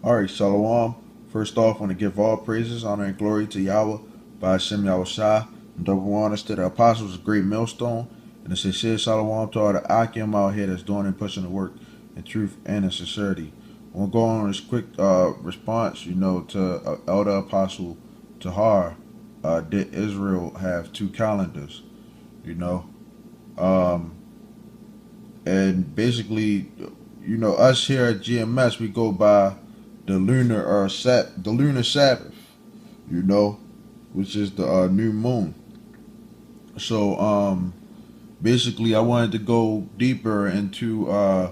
All right, Shalom. First off, I want to give all praises, honor, and glory to Yahweh by Hashem Yahushua, and double honors to the apostles of Great Millstone, and a sincere Shalom to all the Akim out here that's doing and pushing the work in truth and in sincerity. I want to go on this quick response, to Elder Apostle Tahar. Did Israel have two calendars? You know, um, and basically, us here at GMS, we go by the lunar Sabbath, you know, which is the new moon. So basically, I wanted to go deeper into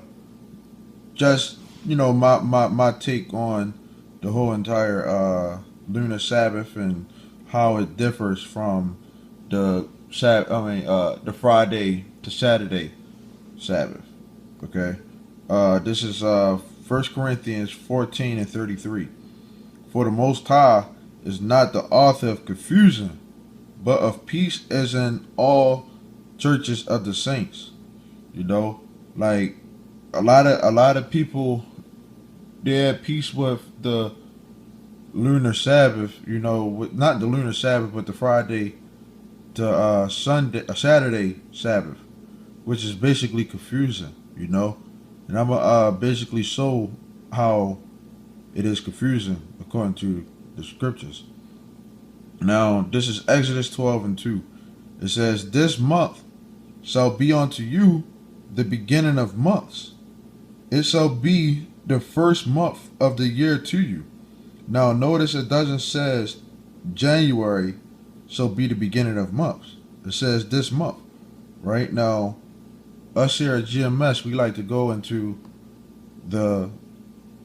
just my take on the whole entire lunar Sabbath and how it differs from the the Friday to Saturday Sabbath. Okay, this is 1 Corinthians 14 and 33. For the Most High is not the author of confusion, but of peace, as in all churches of the saints. You know, like a lot of people, they're at peace with the lunar Sabbath. You know, not the lunar Sabbath, but the Friday to Saturday Sabbath, which is basically confusing. You know, and I'm basically show how it is confusing according to the scriptures. Now, this is Exodus 12 and 2. It says, "This month shall be unto you the beginning of months. It shall be the first month of the year to you." Now, notice it doesn't says January shall be the beginning of months. It says this month. Right now, us here at GMS, we like to go into the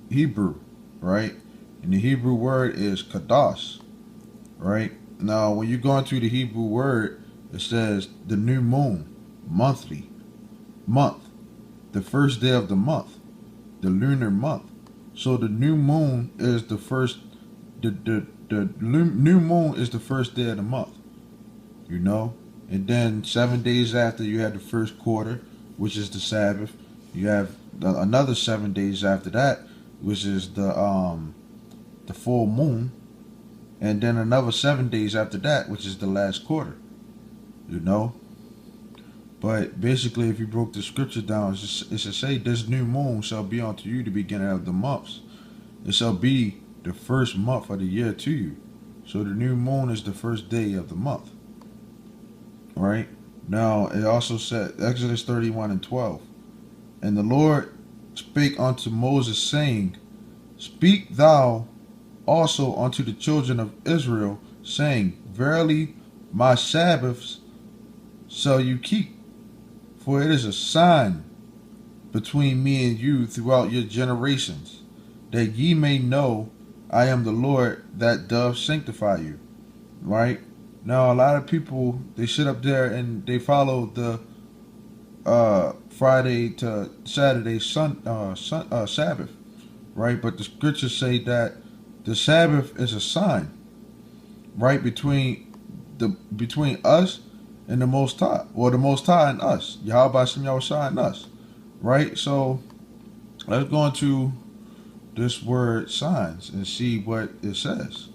Hebrew, right? And the Hebrew word is kadosh, right? Now, when you go into the Hebrew word, it says the new moon, monthly, month, the first day of the month, the lunar month. So the new moon is the first, new moon is the first day of the month, you know? And then 7 days after, you have the first quarter, which is the Sabbath. You have another 7 days after that, which is the full moon, and then another 7 days after that, which is the last quarter. You know, but basically, if you broke the scripture down, it should say, "This new moon shall be unto you the beginning of the months. It shall be the first month of the year to you." So the new moon is the first day of the month. Right? Now, it also said, Exodus 31 and 12. "And the Lord spake unto Moses, saying, Speak thou also unto the children of Israel, saying, Verily my Sabbaths shall you keep, for it is a sign between me and you throughout your generations, that ye may know I am the Lord that doth sanctify you." Right? Now, a lot of people, they sit up there and they follow the Friday to Saturday Sabbath, right? But the scriptures say that the Sabbath is a sign, right, between us and the Most High, or the Most High and us, Yahweh Shem Yahushua and us, right? So let's go into this word signs and see what it says,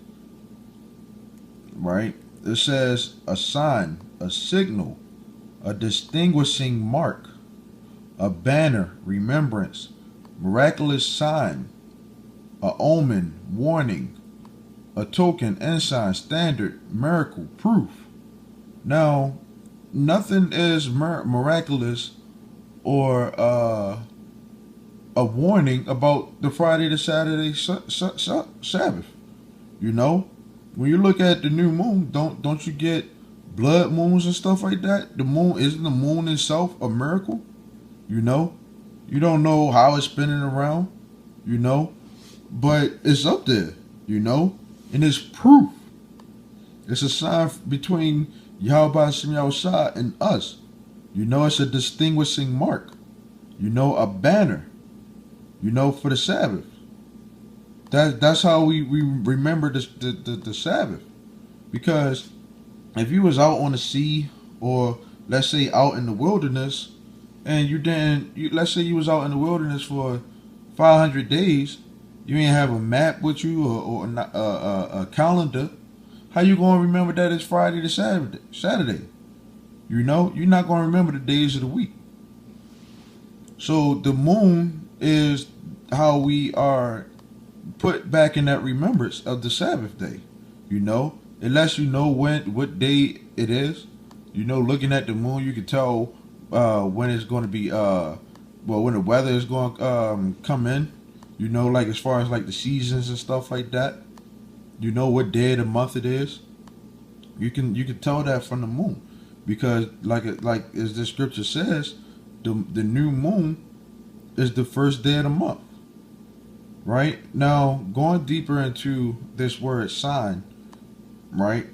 right? It says a sign, a signal, a distinguishing mark, a banner, remembrance, miraculous sign, a omen, warning, a token, ensign, standard, miracle, proof. Now, nothing is miraculous or a warning about the Friday to Saturday Sabbath. You know, when you look at the new moon, don't you get blood moons and stuff like that? The moon, isn't the moon itself a miracle? You know, you don't know how it's spinning around, you know, but it's up there, you know, and it's proof. It's a sign between Yahweh Shem Yahushua and us. You know, it's a distinguishing mark. You know, a banner, you know, for the Sabbath. That's how we remember the Sabbath. Because if you was out on the sea, or let's say out in the wilderness, and let's say you was out in the wilderness for 500 days, You ain't have a map with you or a calendar. How you gonna remember that it's Friday to Saturday? You know, you're not gonna remember the days of the week. So the moon is how we are put back in that remembrance of the Sabbath day. You know, it lets you know what day it is. You know, looking at the moon, you can tell when it's going to be when the weather is going to come in. You know, like as far as like the seasons and stuff like that. You know what day of the month it is. You can tell that from the moon, because like as the scripture says, the new moon is the first day of the month. Right now, going deeper into this word sign, right?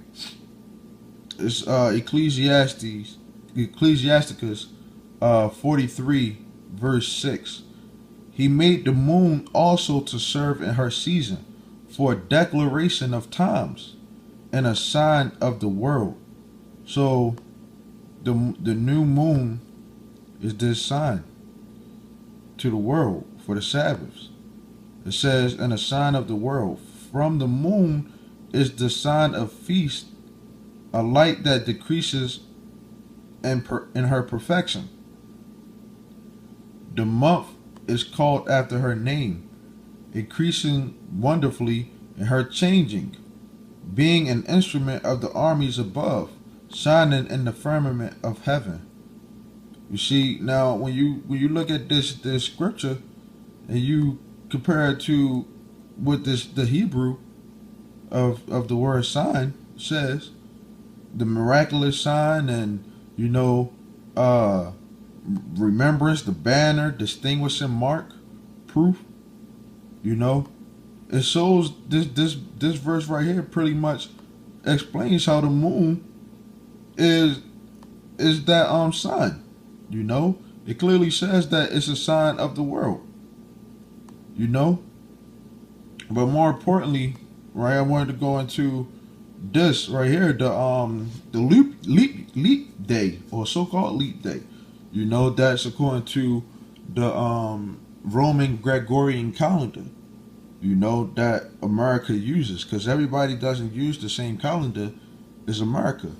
It's Ecclesiasticus 43 verse 6. He made the moon also to serve in her season, for a declaration of times and a sign of the world. So the new moon is this sign to the world for the Sabbaths. It says, and a sign of the world. From the moon is the sign of feast, a light that decreases in her perfection. The month is called after her name, increasing wonderfully in her changing, being an instrument of the armies above, shining in the firmament of heaven. You see, now when you look at this scripture and you compare it to what the Hebrew of the word sign says, the miraculous sign, and you know, remembrance, the banner, distinguishing mark, proof. You know, it shows this verse right here pretty much explains how the moon is that sign. You know, it clearly says that it's a sign of the world. You know, but more importantly, right, I wanted to go into this right here, the leap day, or so-called leap day. You know, that's according to the Roman Gregorian calendar. You know, that America uses, because everybody doesn't use the same calendar as America.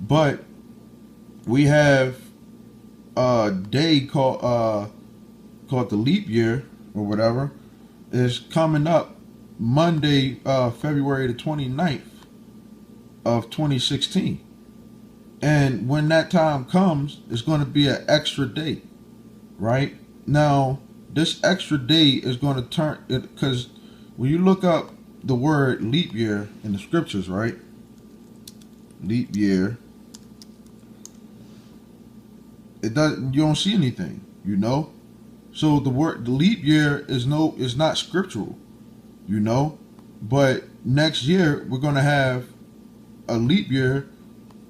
But we have a day called the leap year or whatever is coming up Monday, February the 29th of 2016. And when that time comes, it's going to be an extra day, right? Now, this extra day is going to turn it, because when you look up the word leap year in the scriptures, right? Leap year, you don't see anything, you know? So the leap year is not scriptural, you know? But next year we're going to have a leap year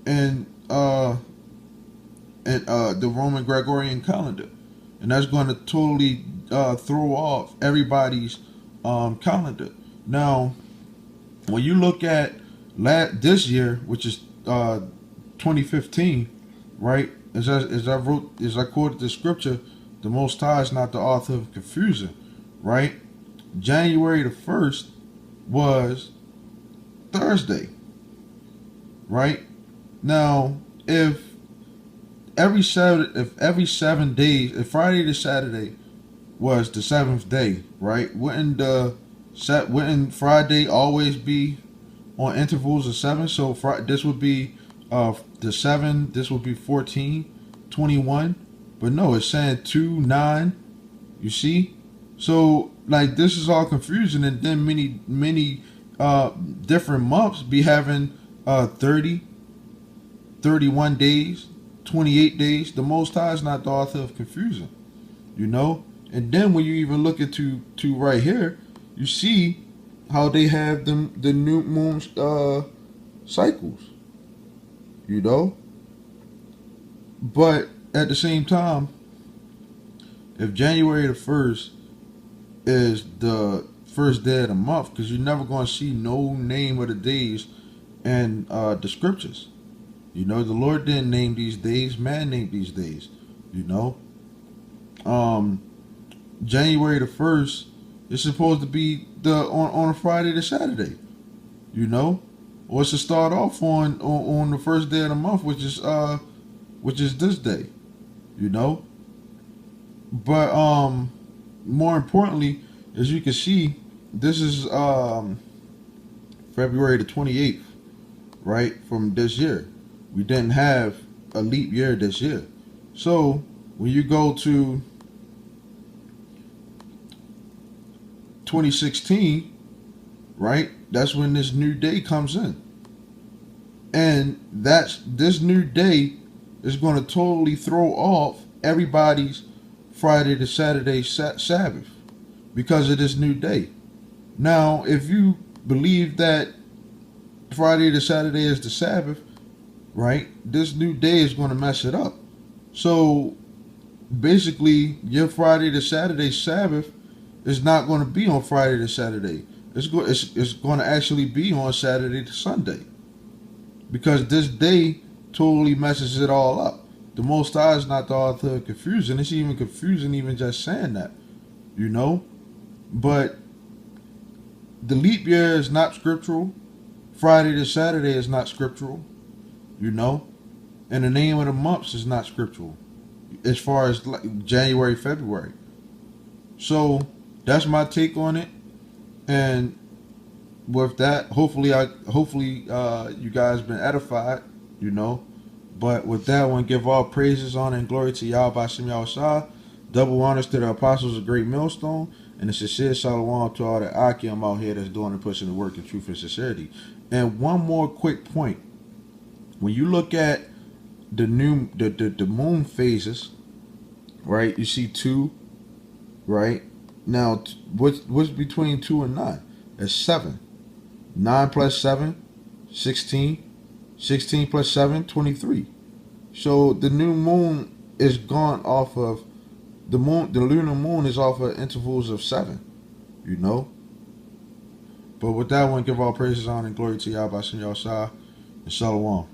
in the Roman Gregorian calendar, and that's going to totally throw off everybody's calendar. Now, when you look at this year, which is 2015, right? As I quoted the scripture, the Most High is not the author of confusion, right? January the 1st was Thursday, right? Now, if every 7 days, if Friday to Saturday was the seventh day, right? Wouldn't Friday always be on intervals of 7? So this would be the 7. This would be 14, 21. But no, it's saying 2, 9. You see? So like this is all confusing, and then many different months be having 30, 31 days, 28 days. The Most High is not the author of confusion, you know. And then when you even look into right here, you see how they have the new moon cycles, you know. But at the same time, if January the 1st is the first day of the month, because you're never going to see no name of the days in the scriptures. You know, the Lord didn't name these days, man named these days, you know. January the 1st It's supposed to be on a Friday to Saturday, you know, or it's to start off on the first day of the month, which is this day, you know. But more importantly, as you can see, this is February the 28th, right, from this year. We didn't have a leap year this year. So when you go to 2016, right, that's when this new day comes in. And this new day is going to totally throw off everybody's Friday to Saturday Sabbath because of this new day. Now, if you believe that Friday to Saturday is the Sabbath, right, this new day is going to mess it up. So basically, your Friday to Saturday Sabbath is not going to be on Friday to Saturday. It's going to actually be on Saturday to Sunday, because this day totally messes it all up. The Most High is not the author of confusion. It's even confusing even just saying that, you know. But the leap year is not scriptural. Friday to Saturday is not scriptural, you know. And the name of the months is not scriptural as far as like January, February. So that's my take on it. And with that, hopefully you guys been edified, you know. But with that, I want to give all praises, honor, and glory to Yahweh Hashem Yahushua. Double honors to the apostles of Great Millstone, and the sincere shalom to all the Akim out here that's doing and pushing the work in truth and sincerity. And one more quick point: when you look at the moon phases, right? You see 2, right? Now, what's between 2 and 9? It's 7. 9 plus 7, 16. 16 plus 7, 23. So the new moon is gone off of the moon. The lunar moon is off of intervals of 7, you know. But with that one, give all praises, honor, and glory to Yahweh Hashem Yahushua, and Shalom.